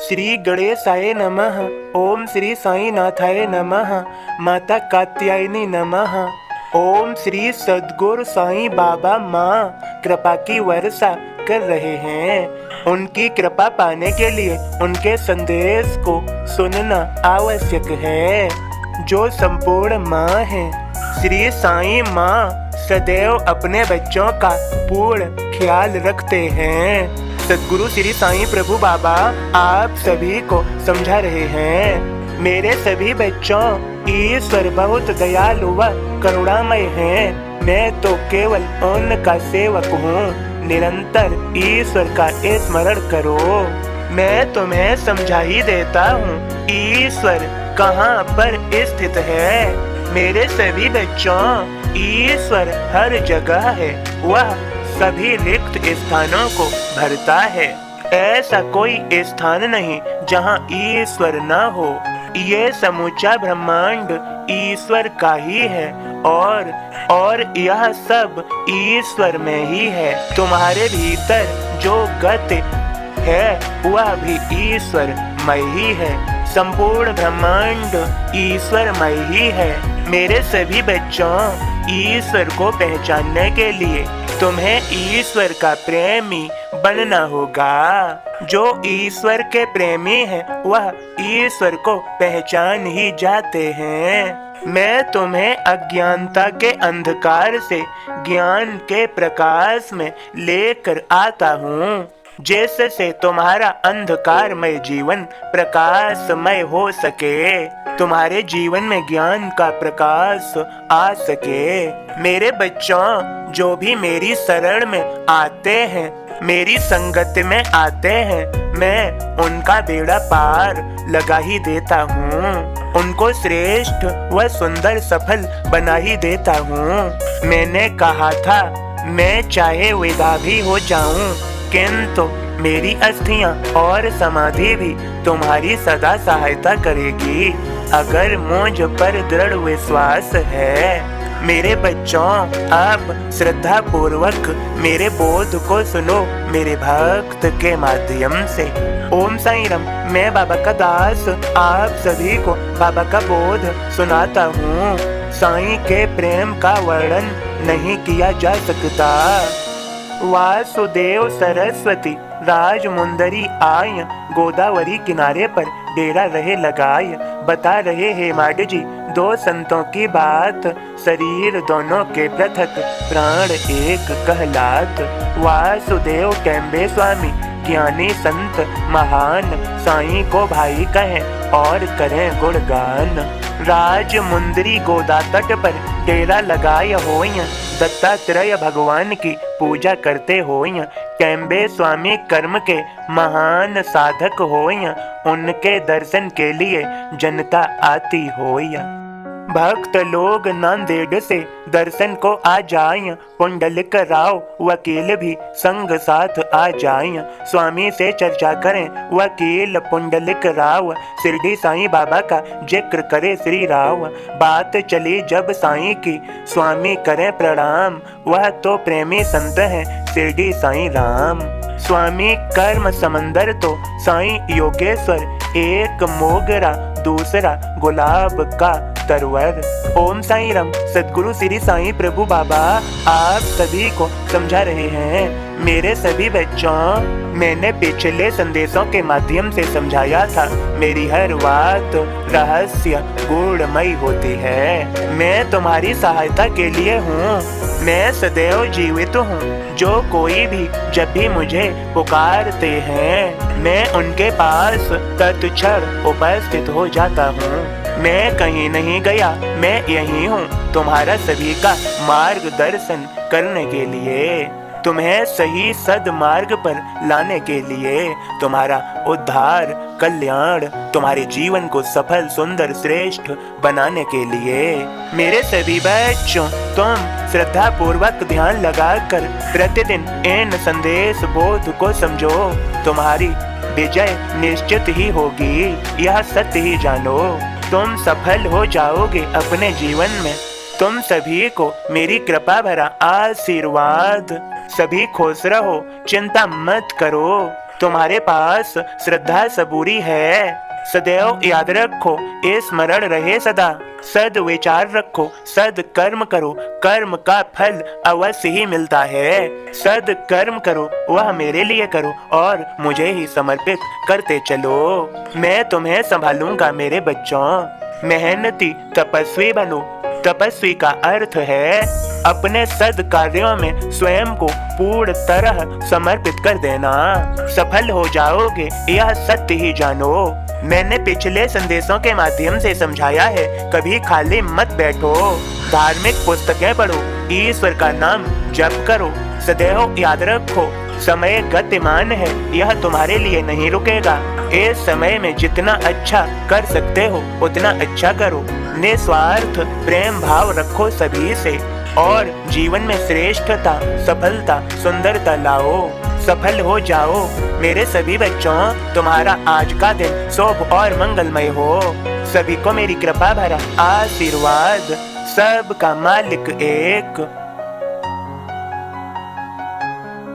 श्री गणेशाय नमः। ओम श्री साईनाथाय नमः। माता कात्यायनी नमः। ओम श्री सद्गुरु साईं बाबा माँ कृपा की वर्षा कर रहे हैं। उनकी कृपा पाने के लिए उनके संदेश को सुनना आवश्यक है, जो संपूर्ण माँ है। श्री साईं माँ सदैव अपने बच्चों का पूर्ण ख्याल रखते हैं। सद्गुरु श्री साईं प्रभु बाबा आप सभी को समझा रहे हैं। मेरे सभी बच्चों, ईश्वर बहुत दयालु व करुणामय है। मैं तो केवल उनका सेवक हूँ। निरंतर ईश्वर का स्मरण करो। मैं तुम्हें समझा ही देता हूँ ईश्वर कहाँ पर स्थित है। मेरे सभी बच्चों, ईश्वर हर जगह है। वह सभी रिक्त स्थानों को भरता है। ऐसा कोई स्थान नहीं जहाँ ईश्वर न हो। ये समूचा ब्रह्मांड ईश्वर का ही है और यह सब ईश्वर में ही है। तुम्हारे भीतर जो गति है वह भी ईश्वरमय ही है। संपूर्ण ब्रह्मांड ईश्वरमय ही है। मेरे सभी बच्चों, ईश्वर को पहचानने के लिए तुम्हें ईश्वर का प्रेमी बनना होगा। जो ईश्वर के प्रेमी हैं, वह ईश्वर को पहचान ही जाते हैं। मैं तुम्हें अज्ञानता के अंधकार से ज्ञान के प्रकाश में लेकर आता हूँ, जिससे तुम्हारा अंधकारमय जीवन प्रकाशमय हो सके, तुम्हारे जीवन में ज्ञान का प्रकाश आ सके। मेरे बच्चों, जो भी मेरी शरण में आते हैं, मेरी संगत में आते हैं, मैं उनका बेड़ा पार लगा ही देता हूँ। उनको श्रेष्ठ व सुंदर सफल बना ही देता हूँ। मैंने कहा था, मैं चाहे विदा भी हो जाऊं, किंतु मेरी अस्थियां और समाधि भी तुम्हारी सदा सहायता करेगी, अगर मुझ पर दृढ़ विश्वास है। मेरे बच्चों, आप श्रद्धा पूर्वक मेरे बोध को सुनो मेरे भक्त के माध्यम से। ओम साईं राम। मैं बाबा का दास आप सभी को बाबा का बोध सुनाता हूँ। साईं के प्रेम का वर्णन नहीं किया जा सकता। वासुदेव सरस्वती राजमुंदरी आय, गोदावरी किनारे पर डेरा रहे लगाय। बता रहे हेमाड जी दो संतों की बात, शरीर दोनों के पृथक प्राण एक कहलात। वासुदेव कैम्बे स्वामी ज्ञानी संत महान, साईं को भाई कहें और करें गुणगान। राजमुंदरी गोदा तट पर डेरा लगाय होय, दत्तात्रेय भगवान की पूजा करते होय। कैम्बे स्वामी कर्म के महान साधक होय, उनके दर्शन के लिए जनता आती होय। भक्त लोग नांदेड़ से दर्शन को आ जाएं, पुंडलिक राव वकील भी संग साथ आ जाएं। स्वामी से चर्चा करें वकील पुंडलिक राव, शिरडी साईं बाबा का जिक्र करे श्री राव। बात चली जब साईं की, स्वामी करें प्रणाम, वह तो प्रेमी संत हैं शिरडी साईं राम। स्वामी कर्म समंदर तो साईं योगेश्वर, एक मोगरा दूसरा गुलाब का तरवर। ओम साईं राम। सद्गुरु श्री साईं प्रभु बाबा आप सभी को समझा रहे हैं। मेरे सभी बच्चों, मैंने पिछले संदेशों के माध्यम से समझाया था, मेरी हर बात रहस्य गूढ़मयी होती है। मैं तुम्हारी सहायता के लिए हूँ। मैं सदैव जीवित हूँ। जो कोई भी जब भी मुझे पुकारते हैं, मैं उनके पास तत्क्षण उपस्थित हो जाता हूँ। मैं कहीं नहीं गया, मैं यही हूँ, तुम्हारा सभी का मार्गदर्शन करने के लिए, तुम्हें सही सद्मार्ग पर लाने के लिए, तुम्हारा उद्धार कल्याण, तुम्हारे जीवन को सफल सुंदर श्रेष्ठ बनाने के लिए। मेरे सभी बच्चों, तुम श्रद्धा पूर्वक ध्यान लगाकर प्रतिदिन इन संदेश बोध को समझो। तुम्हारी विजय निश्चित ही होगी, यह सत्य ही जानो। तुम सफल हो जाओगे अपने जीवन में। तुम सभी को मेरी कृपा भरा आशीर्वाद। सभी खुश रहो, चिंता मत करो। तुम्हारे पास श्रद्धा सबूरी है। सदैव याद रखो, स्मरण रहे सदा। सद विचार रखो, सद कर्म करो, कर्म का फल अवश्य ही मिलता है। सद कर्म करो, वह मेरे लिए करो और मुझे ही समर्पित करते चलो। मैं तुम्हें संभालूंगा मेरे बच्चों। मेहनती तपस्वी बनो। तपस्वी का अर्थ है अपने सद कार्यों में स्वयं को पूर्ण तरह समर्पित कर देना। सफल हो जाओगे, यह सत्य ही जानो। मैंने पिछले संदेशों के माध्यम से समझाया है, कभी खाली मत बैठो। धार्मिक पुस्तकें पढ़ो, ईश्वर का नाम जप करो। सदैव याद रखो, समय गतिमान है, यह तुम्हारे लिए नहीं रुकेगा। इस समय में जितना अच्छा कर सकते हो उतना अच्छा करो। निस्वार्थ प्रेम भाव रखो सभी से और जीवन में श्रेष्ठता, सफलता, सुंदरता लाओ। सफल हो जाओ मेरे सभी बच्चों। तुम्हारा आज का दिन शुभ और मंगलमय हो। सभी को मेरी कृपा भरा आशीर्वाद। सबका मालिक एक।